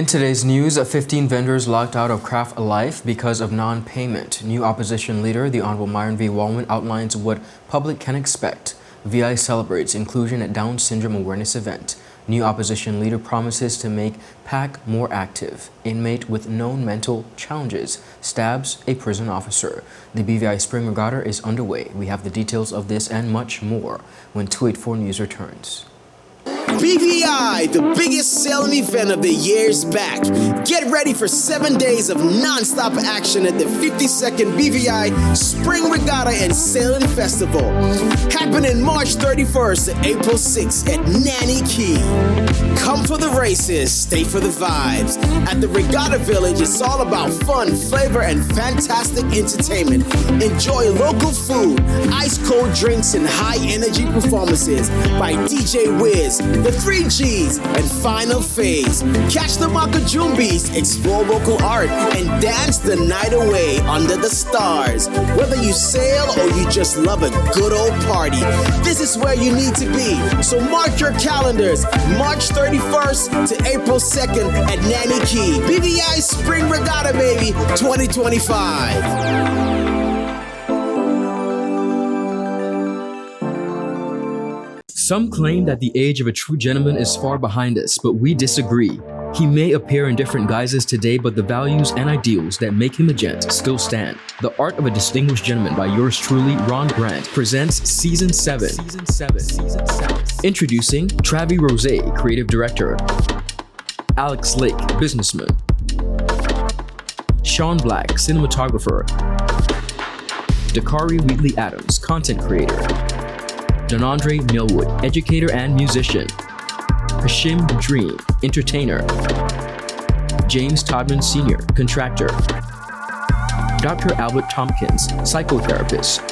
In today's news, 15 vendors locked out of Craft Life because of non-payment. New opposition leader, the Honorable MYRON v. WALWYN, outlines what public can expect. VI celebrates inclusion at Down Syndrome Awareness event. New opposition leader promises to make PAC more active. Inmate with known mental challenges stabs a prison officer. The BVI Spring Regatta is underway. We have the details of this and much more when 284 News returns. BVI, the biggest sailing event of the year, is back. Get ready for 7 days of non-stop action at the 52nd BVI Spring Regatta and Sailing Festival, happening March 31st to April 6th at Nanny Key. Come for the races, stay for the vibes. At the Regatta Village, it's all about fun, flavor, and fantastic entertainment. Enjoy local food, ice-cold drinks, and high-energy performances by DJ Wiz, the 3Gs, and Final Phase. Catch the Makajumbis, explore local art, and dance the night away under the stars. Whether you sail or you just love a good old party, this is where you need to be. So mark your calendars, March 31st to April 2nd at Nanny Key. BVI Spring Regatta, baby, 2025. Some claim that the age of a true gentleman is far behind us, but we disagree. He may appear in different guises today, but the values and ideals that make him a gent still stand. The Art of a Distinguished Gentleman by yours truly, Ron Grant, presents Season 7. Introducing Travi Rose, Creative Director. Alex Lake, Businessman. Sean Black, Cinematographer. Dakari Wheatley Adams, Content Creator. Donandre Millwood, Educator and Musician. Hashim Dream, Entertainer. James Todman Sr., Contractor. Dr. Albert Tompkins, Psychotherapist.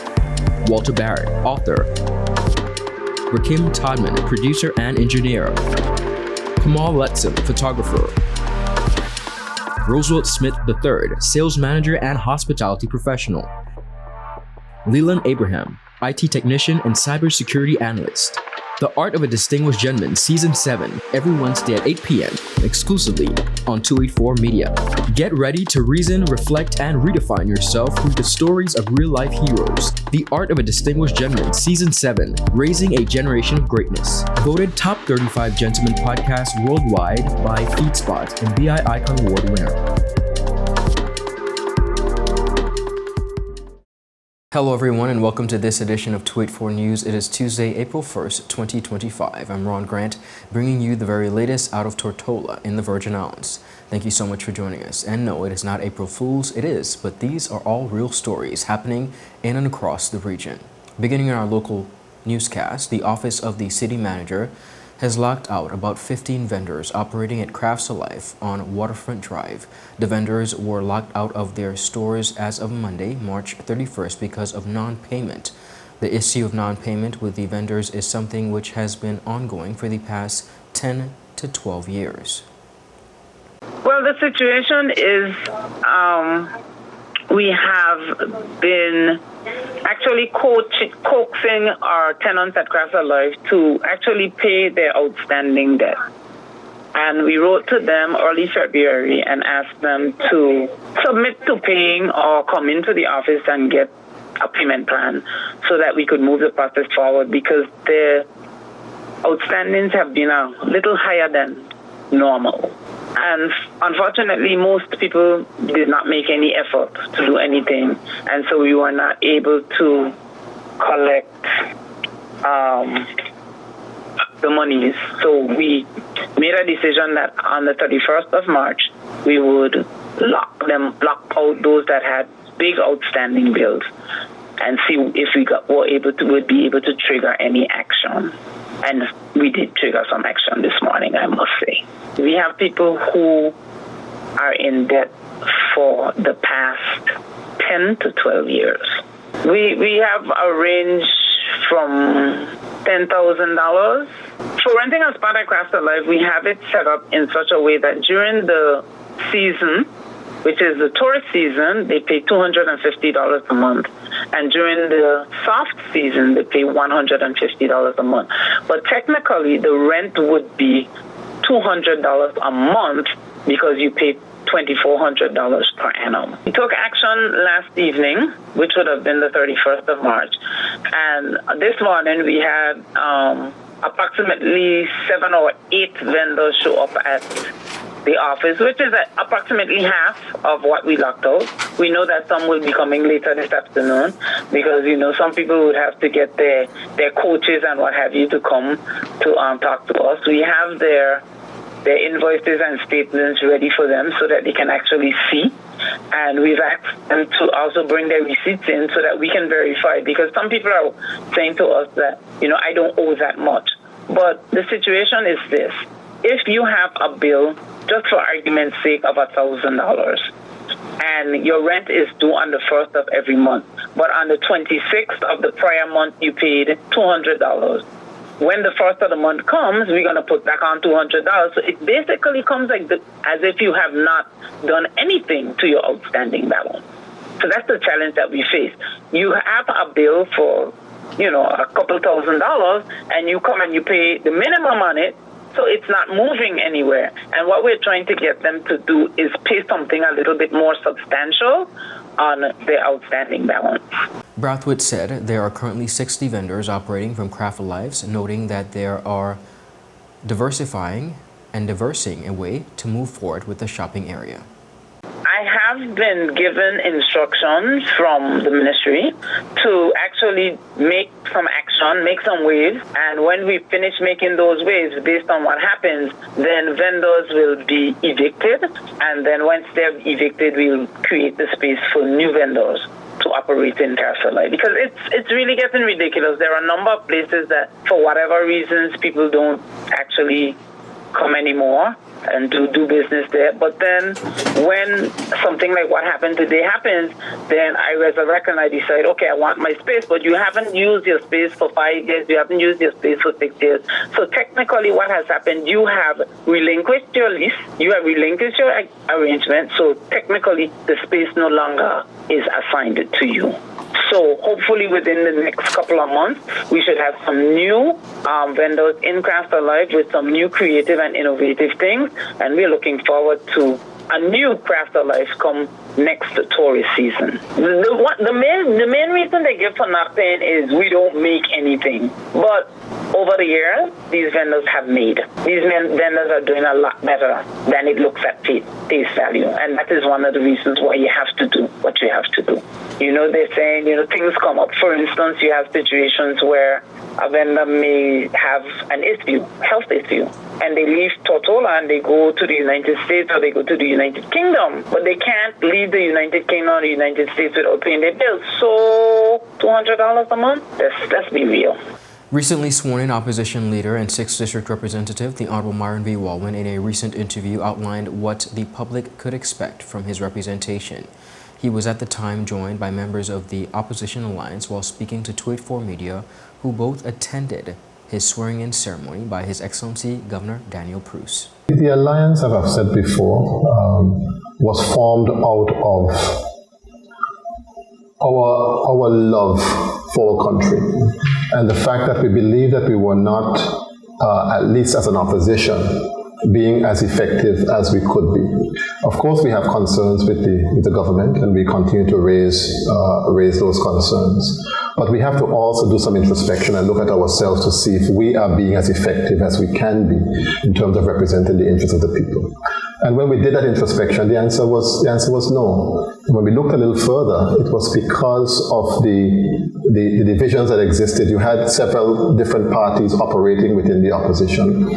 Walter Barrett, Author. Rakim Todman, Producer and Engineer. Kamal Letson, Photographer. Roosevelt Smith III, Sales Manager and Hospitality Professional. Leland Abraham, IT Technician and Cybersecurity Analyst. The Art of a Distinguished Gentleman, Season 7, every Wednesday at 8 p.m., exclusively on 284 Media. Get ready to reason, reflect, and redefine yourself through the stories of real-life heroes. The Art of a Distinguished Gentleman, Season 7, Raising a Generation of Greatness. Voted Top 35 Gentleman Podcast Worldwide by FeedSpot and BI Icon Award winner. Hello everyone and welcome to this edition of 284 News. It is Tuesday, April 1st, 2025. I'm Ron Grant, bringing you the very latest out of Tortola in the Virgin Islands. Thank you so much for joining us. And no, it is not April Fool's, it is, but these are all real stories happening in and across the region. Beginning in our local newscast, the Office of the City Manager has locked out about 15 vendors operating at Crafts Alive on Waterfront Drive. The vendors were locked out of their stores as of Monday, March 31st because of non-payment. The issue of non-payment with the vendors is something which has been ongoing for the past 10 to 12 years. Well, the situation is we have been actually coaxing our tenants at Crafts Alive to actually pay their outstanding debt. And we wrote to them early February and asked them to submit to paying or come into the office and get a payment plan so that we could move the process forward, because their outstandings have been a little higher than normal. And unfortunately, most people did not make any effort to do anything, and so we were not able to collect the monies. So we made a decision that on the 31st of March, we would block out those that had big outstanding bills and see if we would be able to trigger any action. And we did trigger some action this morning, I must say. We have people who are in debt for the past 10 to 12 years. We have a range from $10,000. For renting a spot at Crafts Alive, we have it set up in such a way that during the season, which is the tourist season, they pay $250 a month. And during the soft season, they pay $150 a month. But technically, the rent would be $200 a month because you pay $2,400 per annum. We took action last evening, which would have been the 31st of March. And this morning we had approximately 7 or 8 vendors show up at the office, which is approximately half of what we locked out. We know that some will be coming later this afternoon because, some people would have to get their coaches and what have you to come to talk to us. We have their invoices and statements ready for them so that they can actually see. And we've asked them to also bring their receipts in so that we can verify, because some people are saying to us that, I don't owe that much. But the situation is this. If you have a bill, just for argument's sake, of $1,000, and your rent is due on the 1st of every month, but on the 26th of the prior month you paid $200. When the 1st of the month comes, we're going to put back on $200. So it basically comes as if you have not done anything to your outstanding balance. So that's the challenge that we face. You have a bill for, a couple $1,000, and you come and you pay the minimum on it, so it's not moving anywhere. And what we're trying to get them to do is pay something a little bit more substantial on their outstanding balance. Brathwaite said there are currently 60 vendors operating from Craft Lives, noting that there are diversifying and diversing a way to move forward with the shopping area. I have been given instructions from the ministry to actually make some action, make some waves, and when we finish making those waves, based on what happens, then vendors will be evicted, and then once they're evicted, we'll create the space for new vendors to operate in Carolina, because it's really getting ridiculous. There are a number of places that, for whatever reasons, people don't actually come anymore and to do business there. But then when something like what happened today happens, then I resurrect and I decide, okay, I want my space, but you haven't used your space for 5 years, you haven't used your space for 6 years. So technically what has happened, you have relinquished your lease, you have relinquished your arrangement, so technically the space no longer is assigned to you. So hopefully within the next couple of months, we should have some new vendors in Craft Alive with some new creative and innovative things. And we're looking forward to a new Craft Alive come next tourist season. The main reason they give for not paying is we don't make anything. But over the years, these vendors have made. These vendors are doing a lot better than it looks at face value. And that is one of the reasons why you have to do what you have to do. They're saying, things come up. For instance, you have situations where a vendor may have an issue, health issue, and they leave Tortola and they go to the United States or they go to the United Kingdom, but they can't leave the United Kingdom or the United States without paying their bills. So $200 a month? Let's be real. Recently sworn-in opposition leader and 6th District Representative, the Honorable MYRON v. WALWYN, in a recent interview outlined what the public could expect from his representation. He was at the time joined by members of the Opposition Alliance while speaking to Tweet 4 Media, who both attended his swearing-in ceremony by His Excellency Governor Daniel Pruce. The alliance, as I've said before, was formed out of our love for our country and the fact that we believe that we were not, at least as an opposition, being as effective as we could be. Of course, we have concerns with the government, and we continue to raise those concerns. But we have to also do some introspection and look at ourselves to see if we are being as effective as we can be in terms of representing the interests of the people. And when we did that introspection, the answer was no. When we looked a little further, it was because of the divisions that existed. You had several different parties operating within the opposition.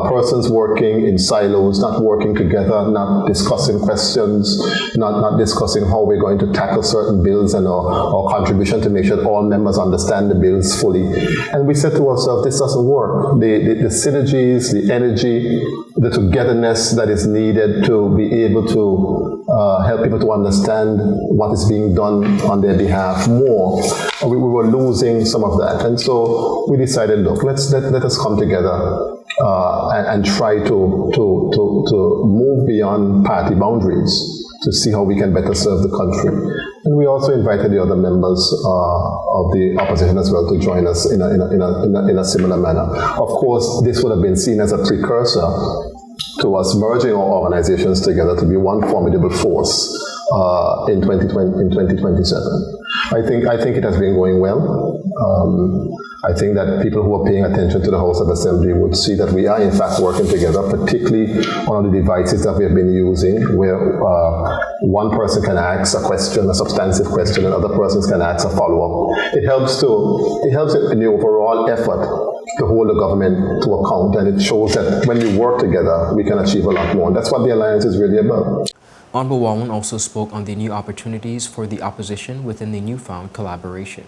Persons working in silos, not working together, not discussing questions, not discussing how we're going to tackle certain bills and our contribution to make sure that all members understand the bills fully. And we said to ourselves, this doesn't work. The synergies, the energy, the togetherness that is needed to be able to help people to understand what is being done on their behalf more. We were losing some of that. And so we decided, look, let us come together and try to move beyond party boundaries to see how we can better serve the country. And we also invited the other members of the opposition as well to join us in a similar manner. Of course, this would have been seen as a precursor to us merging our organizations together to be one formidable force in 2027. I think it has been going well. I think that people who are paying attention to the House of Assembly would see that we are in fact working together, particularly on the devices that we have been using, where one person can ask a question, a substantive question, and other persons can ask a follow-up. It helps in the overall effort to hold the government to account, and it shows that when we work together, we can achieve a lot more. And that's what the alliance is really about. Honorable WALWYN also spoke on the new opportunities for the opposition within the newfound collaboration.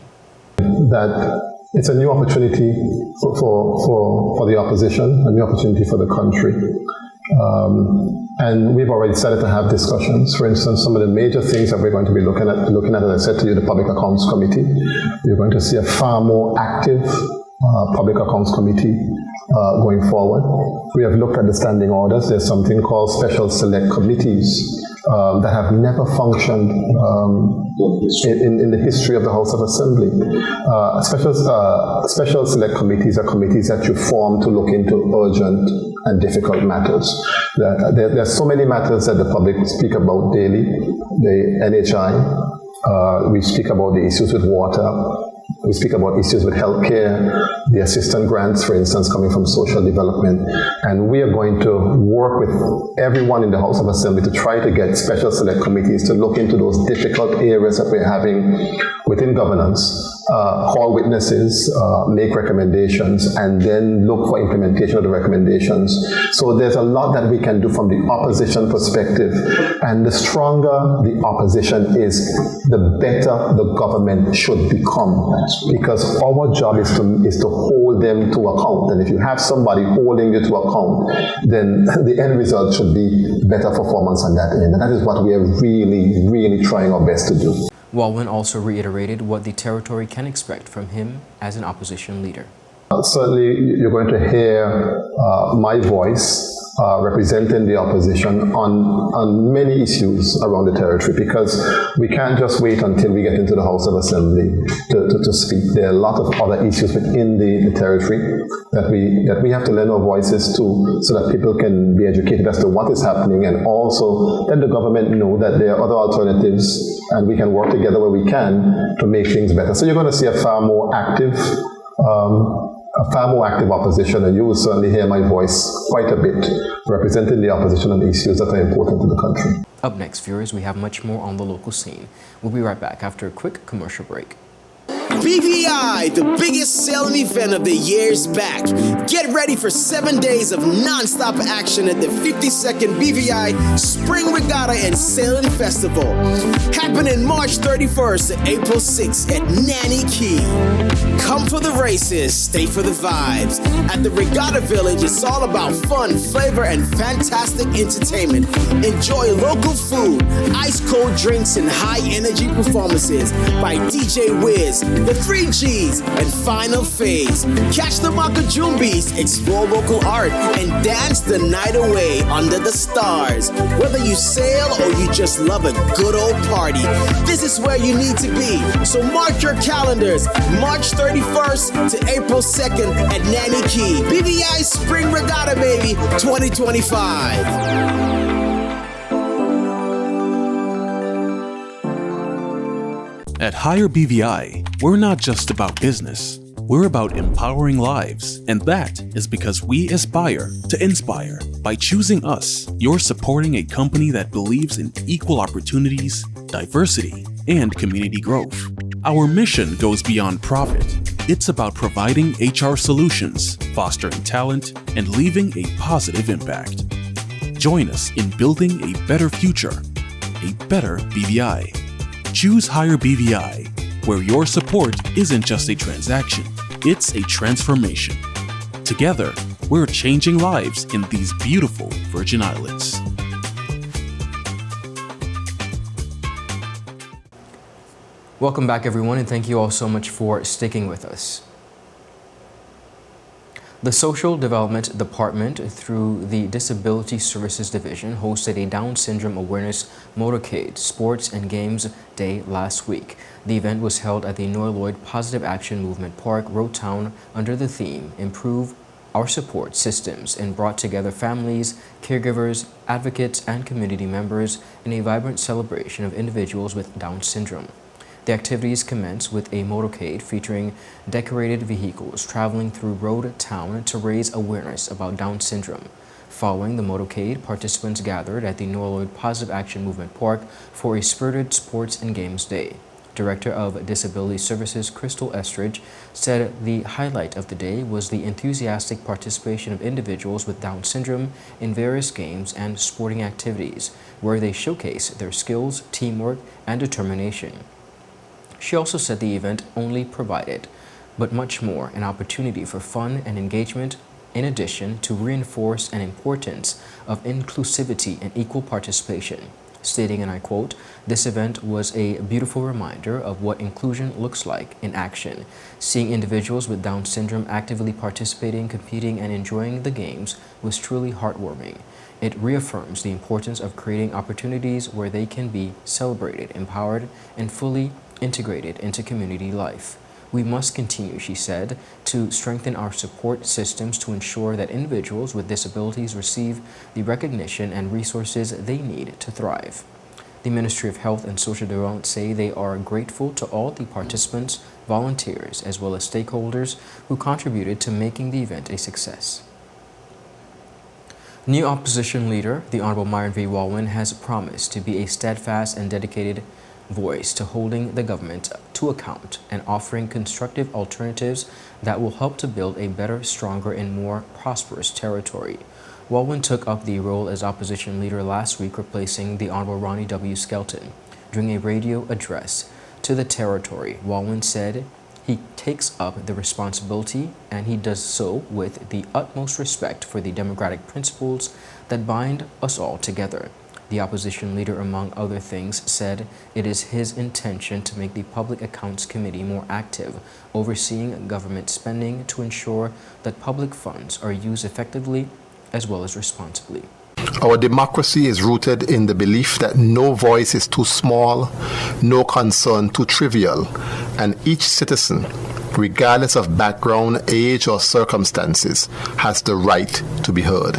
That it's a new opportunity for the opposition, a new opportunity for the country. And we've already started to have discussions. For instance, some of the major things that we're going to be looking at, as I said to you, the Public Accounts Committee. You're going to see a far more active Public Accounts Committee going forward. We have looked at the standing orders. There's something called Special Select Committees that have never functioned in the history of the House of Assembly. Special Select Committees are committees that you form to look into urgent and difficult matters. There are so many matters that the public speak about daily. The NHI, we speak about the issues with water, we speak about issues with healthcare, the assistance grants, for instance, coming from social development. And we are going to work with everyone in the House of Assembly to try to get special select committees to look into those difficult areas that we're having within governance, call witnesses, make recommendations, and then look for implementation of the recommendations. So there's a lot that we can do from the opposition perspective. And the stronger the opposition is, the better the government should become. Because our job is to hold them to account. And if you have somebody holding you to account, then the end result should be better performance on that end. And that is what we are really, really trying our best to do. WALWYN also reiterated what the territory can expect from him as an opposition leader. Certainly, you're going to hear my voice representing the opposition on many issues around the territory, because we can't just wait until we get into the House of Assembly to speak. There are a lot of other issues within the territory that we have to lend our voices to, so that people can be educated as to what is happening, and also let the government know that there are other alternatives, and we can work together where we can to make things better. So you're going to see a far more active opposition, and you will certainly hear my voice quite a bit representing the opposition on issues that are important to the country. Up next, viewers, we have much more on the local scene. We'll be right back after a quick commercial break. BVI, the biggest sailing event of the year, is back. Get ready for 7 days of non-stop action at the 52nd BVI Spring Regatta and Sailing Festival, happening March 31st to April 6th at Nanny Key. Come for the races, stay for the vibes. At the Regatta Village, it's all about fun, flavor, and fantastic entertainment. Enjoy local food, ice-cold drinks, and high-energy performances by DJ Wiz, the 3Gs, and Final Phase. Catch the Makajumbis, explore local art, and dance the night away under the stars. Whether you sail or you just love a good old party, this is where you need to be. So mark your calendars, March 31st to April 2nd at Nanny Key. BVI Spring Regatta, baby, 2025. At Higher BVI, we're not just about business. We're about empowering lives, and that is because we aspire to inspire. By choosing us, you're supporting a company that believes in equal opportunities, diversity, and community growth. Our mission goes beyond profit. It's about providing HR solutions, fostering talent, and leaving a positive impact. Join us in building a better future, a better BVI. Choose Higher BVI, where your support isn't just a transaction, it's a transformation. Together, we're changing lives in these beautiful Virgin Islands. Welcome back, everyone, and thank you all so much for sticking with us. The Social Development Department, through the Disability Services Division, hosted a Down Syndrome Awareness Motorcade Sports and Games Day last week. The event was held at the Noy Lloyd Positive Action Movement Park, Road Town, under the theme, Improve our support systems and brought together families, caregivers, advocates, and community members in a vibrant celebration of individuals with Down syndrome. The activities commenced with a motorcade featuring decorated vehicles traveling through Road Town to raise awareness about Down syndrome. Following the motorcade, participants gathered at the Norwood Positive Action Movement Park for a spirited sports and games day. Director of Disability Services Crystal Estridge said the highlight of the day was the enthusiastic participation of individuals with Down syndrome in various games and sporting activities, where they showcase their skills, teamwork, and determination. She also said the event only provided, but much more, an opportunity for fun and engagement, in addition to reinforce an importance of inclusivity and equal participation, stating, and I quote, "This event was a beautiful reminder of what inclusion looks like in action. Seeing individuals with Down syndrome actively participating, competing, and enjoying the games was truly heartwarming. It reaffirms the importance of creating opportunities where they can be celebrated, empowered, and fully integrated into community life. We must continue," she said, "to strengthen our support systems to ensure that individuals with disabilities receive the recognition and resources they need to thrive." The Ministry of Health and Social Development say they are grateful to all the participants, volunteers, as well as stakeholders who contributed to making the event a success. New opposition leader, the Honorable MYRON V. WALWYN, has promised to be a steadfast and dedicated voice to holding the government to account and offering constructive alternatives that will help to build a better, stronger, and more prosperous territory. WALWYN took up the role as opposition leader last week, replacing the Honorable Ronnie W. Skelton. During a radio address to the territory, WALWYN said he takes up the responsibility and he does so with the utmost respect for the democratic principles that bind us all together. The opposition leader, among other things, said it is his intention to make the Public Accounts Committee more active, overseeing government spending to ensure that public funds are used effectively as well as responsibly. Our democracy is rooted in the belief that no voice is too small, no concern too trivial, and each citizen, regardless of background, age, or circumstances, has the right to be heard.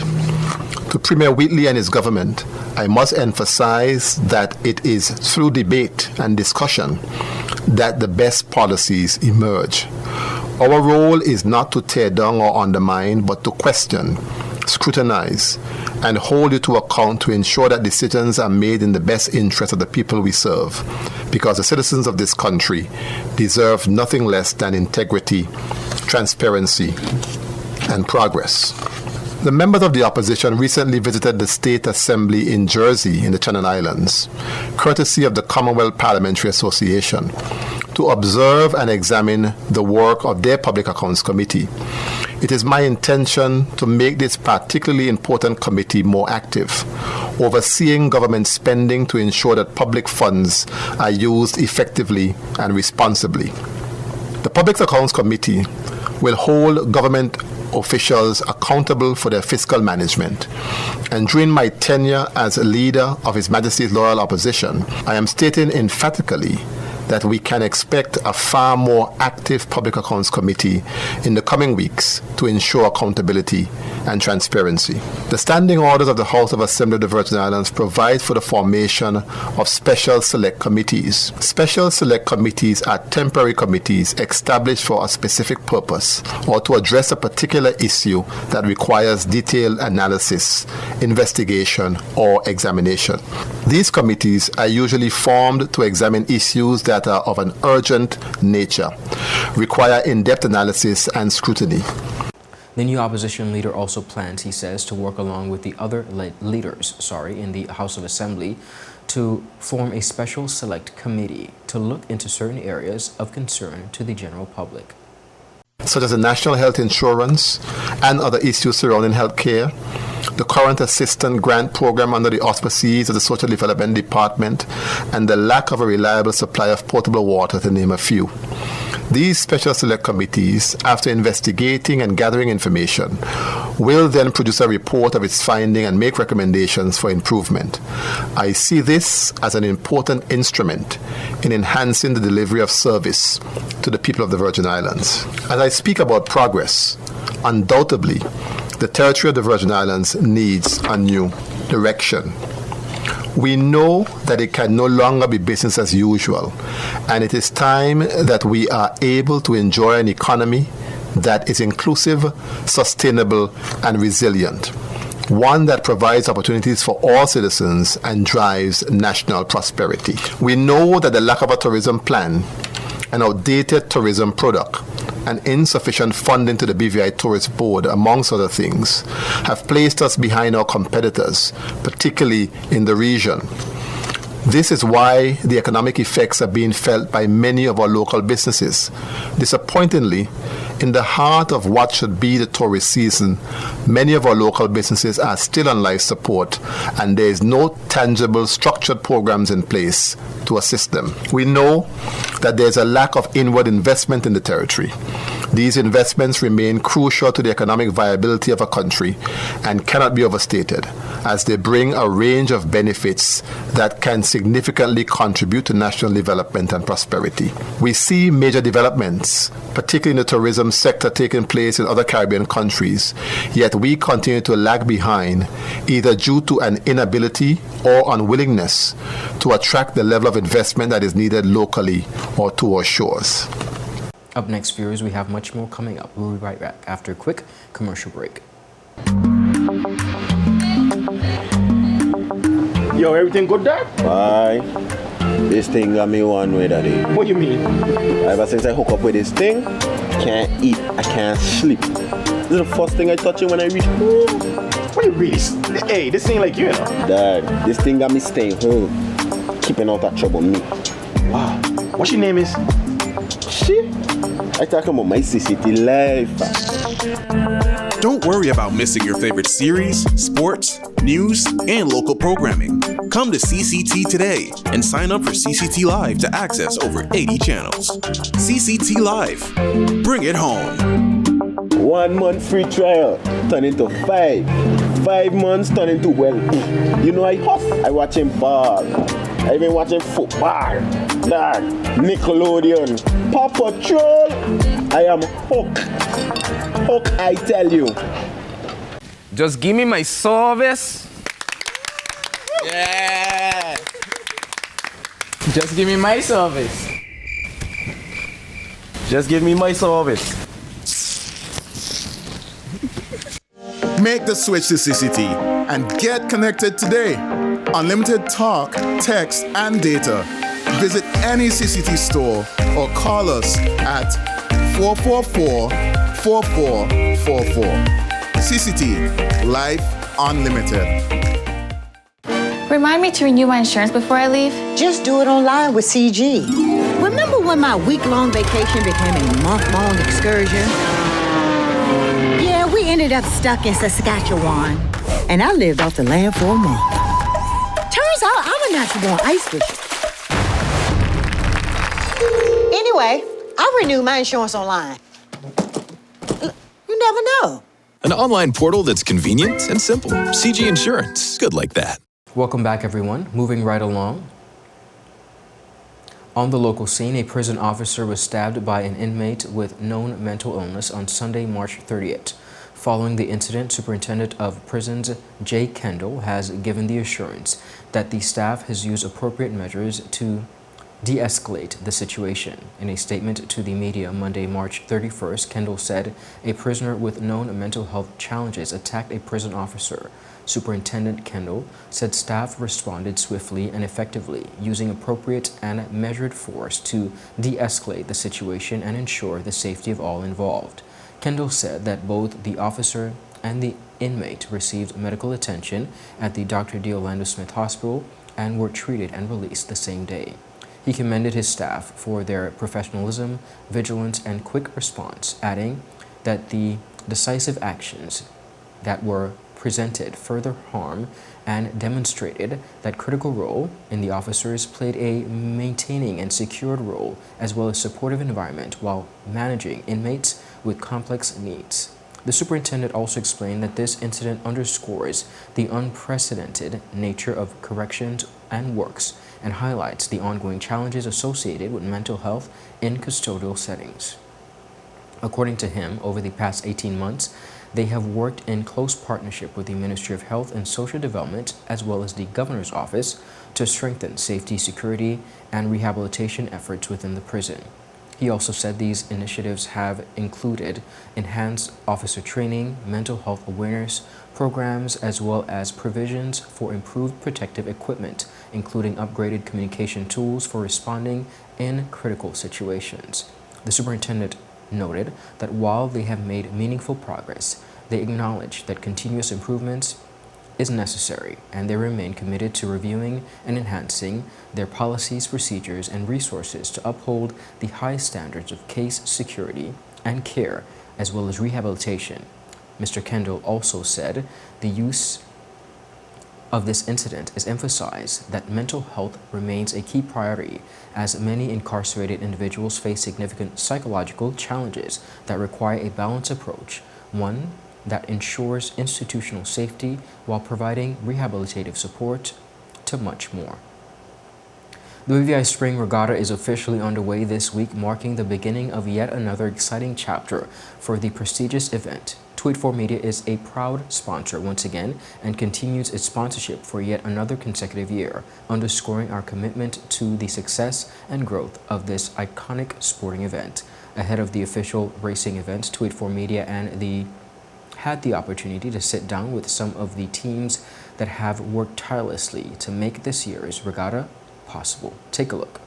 To Premier Wheatley and his government, I must emphasize that it is through debate and discussion that the best policies emerge. Our role is not to tear down or undermine, but to question, scrutinize, and hold you to account to ensure that decisions are made in the best interest of the people we serve, because the citizens of this country deserve nothing less than integrity, transparency, and progress. The members of the opposition recently visited the State Assembly in Jersey in the Channel Islands, courtesy of the Commonwealth Parliamentary Association, to observe and examine the work of their Public Accounts Committee. It is my intention to make this particularly important committee more active, overseeing government spending to ensure that public funds are used effectively and responsibly. The Public Accounts Committee will hold government officials accountable for their fiscal management. And during my tenure as a leader of His Majesty's Loyal Opposition, I am stating emphatically that we can expect a far more active Public Accounts Committee in the coming weeks to ensure accountability and transparency. The standing orders of the House of Assembly of the Virgin Islands provide for the formation of special select committees. Special select committees are temporary committees established for a specific purpose or to address a particular issue that requires detailed analysis, investigation, or examination. These committees are usually formed to examine issues that are of an urgent nature, require in-depth analysis and scrutiny. The new opposition leader also plans, he says, to work along with the other leaders in the House of Assembly to form a special select committee to look into certain areas of concern to the general public, such as the national health insurance and other issues surrounding health care, the current assistance grant program under the auspices of the Social Development Department, and the lack of a reliable supply of potable water, to name a few. These special select committees, after investigating and gathering information, will then produce a report of its finding and make recommendations for improvement. I see this as an important instrument in enhancing the delivery of service to the people of the Virgin Islands. As I speak about progress, Undoubtedly, the territory of the Virgin Islands needs a new direction. We know that it can no longer be business as usual, and it is time that we are able to enjoy an economy that is inclusive, sustainable, and resilient. One that provides opportunities for all citizens and drives national prosperity. We know that the lack of a tourism plan, an outdated tourism product, and insufficient funding to the BVI Tourist Board, amongst other things, have placed us behind our competitors, particularly in the region. This is why the economic effects are being felt by many of our local businesses. Disappointingly, in the heart of what should be the tourist season, many of our local businesses are still on life support, and there is no tangible structured programs in place to assist them. We know that there is a lack of inward investment in the territory. These investments remain crucial to the economic viability of a country and cannot be overstated, as they bring a range of benefits that can significantly contribute to national development and prosperity. We see major developments, particularly in the tourism sector, taking place in other Caribbean countries, yet we continue to lag behind, either due to an inability or unwillingness to attract the level of investment that is needed locally or to our shores. Up next, viewers, we have much more coming up. We'll be right back after a quick commercial break. Yo, everything good there? Aye. This thing got me one way, daddy. What do you mean? Ever since I hook up with this thing, I can't eat, I can't sleep. This is the first thing I touch it when I reach home. What do you really? Hey, this ain't like you, know? Dad, this thing got me staying home, keeping out of trouble me. Wow. What's your name is? Shit. I talk about my CCT life. Don't worry about missing your favorite series, sports, news, and local programming. Come to CCT today and sign up for CCT Live to access over 80 channels. CCT Live. Bring it home. 1 month free trial turn into 5. 5 months turn into, well, you know, I watching ball. I been watching football. Dad, Nickelodeon, Paw Patrol. I am hooked. Hooked, I tell you. Just give me my service. Yeah. Just give me my service. Just give me my service. Make the switch to CCT and get connected today. Unlimited talk, text, and data. Visit any CCT store or call us at 444-4444. CCT, Life Unlimited. Remind me to renew my insurance before I leave. Just do it online with CG. Remember when my week-long vacation became a month-long excursion? Yeah, we ended up stuck in Saskatchewan, and I lived off the land for a month. Turns out I'm a natural born ice fisher. Anyway, I renewed my insurance online. You never know. An online portal that's convenient and simple. CG Insurance, good like that. Welcome back, everyone. Moving right along. On the local scene, a prison officer was stabbed by an inmate with known mental illness on Sunday, March 30th. Following the incident, Superintendent of Prisons Jay Kendall has given the assurance that the staff has used appropriate measures to de-escalate the situation. In a statement to the media Monday, March 31st, Kendall said a prisoner with known mental health challenges attacked a prison officer. Superintendent Kendall said staff responded swiftly and effectively, using appropriate and measured force to de-escalate the situation and ensure the safety of all involved. Kendall said that both the officer and the inmate received medical attention at the Dr. D. Orlando Smith Hospital and were treated and released the same day. He commended his staff for their professionalism, vigilance, and quick response, adding that the decisive actions that were presented further harm and demonstrated that critical role in the officers played a maintaining and secured role as well as supportive environment while managing inmates with complex needs. The superintendent also explained that this incident underscores the unprecedented nature of corrections and works and highlights the ongoing challenges associated with mental health in custodial settings. According to him, over the past 18 months, they have worked in close partnership with the Ministry of Health and Social Development as well as the Governor's Office to strengthen safety, security, and rehabilitation efforts within the prison. He also said these initiatives have included enhanced officer training, mental health awareness programs, as well as provisions for improved protective equipment, including upgraded communication tools for responding in critical situations. The superintendent noted that while they have made meaningful progress, they acknowledge that continuous improvements is necessary, and they remain committed to reviewing and enhancing their policies, procedures, and resources to uphold the high standards of case security and care, as well as rehabilitation. Mr. Kendall also said the use of this incident is emphasized that mental health remains a key priority, as many incarcerated individuals face significant psychological challenges that require a balanced approach, one that ensures institutional safety while providing rehabilitative support to much more. The BVI Spring Regatta is officially underway this week, marking the beginning of yet another exciting chapter for the prestigious event. Tweet4 Media is a proud sponsor once again and continues its sponsorship for yet another consecutive year, underscoring our commitment to the success and growth of this iconic sporting event. Ahead of the official racing event, Tweet4 Media had the opportunity to sit down with some of the teams that have worked tirelessly to make this year's regatta possible. Take a look.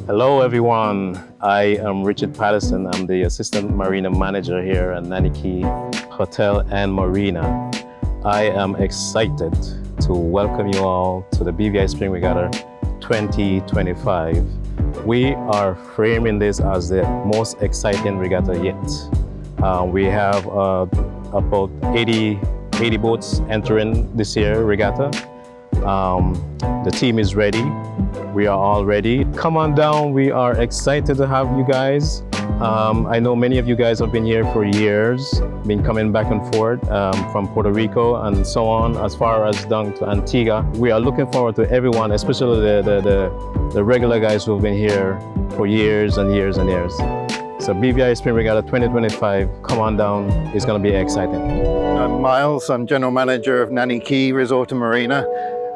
Hello everyone, I am Richard Patterson. I'm the Assistant Marina Manager here at Naniki Hotel and Marina. I am excited to welcome you all to the BVI Spring Regatta 2025. We are framing this as the most exciting regatta yet. We have about 80 boats entering this year regatta. The team is ready. We are all ready. Come on down. We are excited to have you guys. I know many of you guys have been here for years, been coming back and forth from Puerto Rico and so on, as far as down to Antigua. We are looking forward to everyone, especially the regular guys who have been here for years and years and years. So BVI Spring Regatta 2025, come on down. It's going to be exciting. I'm Miles. I'm General Manager of Naniki Resort and Marina.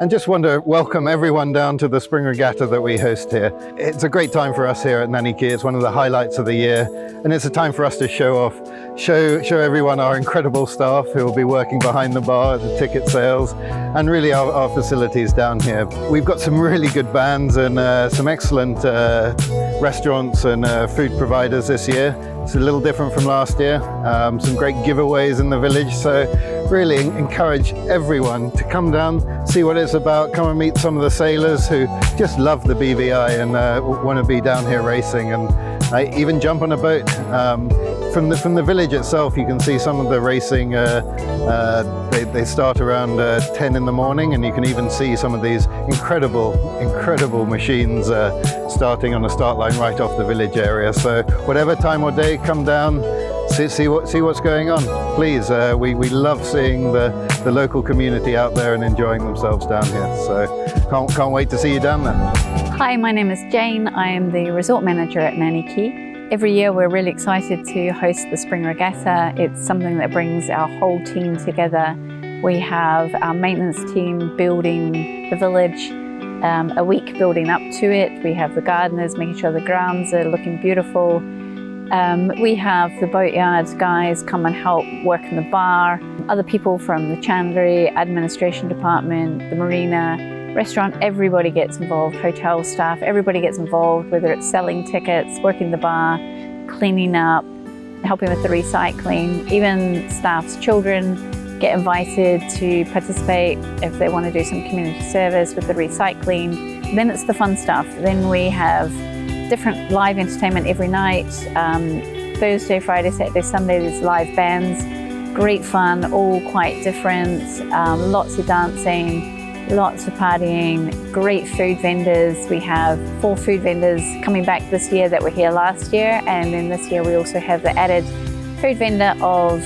And just want to welcome everyone down to the Spring Regatta that we host here. It's a great time for us here at Naniki. It's one of the highlights of the year, and it's a time for us to show off, show everyone our incredible staff who will be working behind the bar, the ticket sales, and really our facilities down here. We've got some really good bands and some excellent restaurants and food providers this year. It's a little different from last year. Some great giveaways in the village, so really encourage everyone to come down, see what it's about, come and meet some of the sailors who just love the BVI and want to be down here racing, and even jump on a boat. From the village itself, you can see some of the racing. They start around 10 in the morning, and you can even see some of these incredible machines starting on the start line right off the village area. So whatever time or day, come down, see what's going on. Please, we love seeing the local community out there and enjoying themselves down here. So can't wait to see you down there. Hi, my name is Jane. I am the resort manager at Naniki. Every year we're really excited to host the Spring Regatta. It's something that brings our whole team together. We have our maintenance team building the village, a week building up to it. We have the gardeners making sure the grounds are looking beautiful. We have the boatyards guys come and help work in the bar. Other people from the chandlery, administration department, the marina, restaurant, everybody gets involved, hotel staff, everybody gets involved, whether it's selling tickets, working the bar, cleaning up, helping with the recycling. Even staff's children get invited to participate if they want to do some community service with the recycling. Then it's the fun stuff. Then we have different live entertainment every night. Thursday, Friday, Saturday, Sunday, there's live bands. Great fun, all quite different. Lots of dancing. Lots of partying, great food vendors. We have 4 food vendors coming back this year that were here last year, and then this year we also have the added food vendor of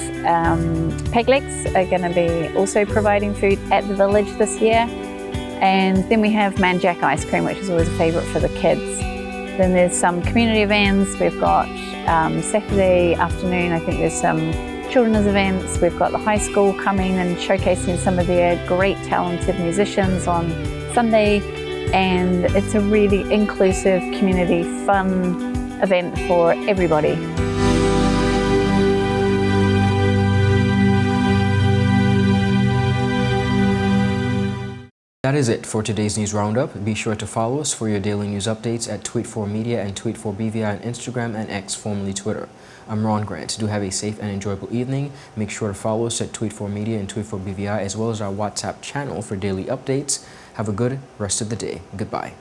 Peg Legs are going to be also providing food at the village this year. And then we have Man Jack ice cream, which is always a favourite for the kids. Then there's some community events. We've got Saturday afternoon, I think there's some children's events. We've got the high school coming and showcasing some of their great talented musicians on Sunday. And it's a really inclusive, community, fun event for everybody. That is it for today's news roundup. Be sure to follow us for your daily news updates at Tweet4Media and Tweet4BVI on Instagram and X, formerly Twitter. I'm Ron Grant. Do have a safe and enjoyable evening. Make sure to follow us at Tweet4Media and Tweet4BVI as well as our WhatsApp channel for daily updates. Have a good rest of the day. Goodbye.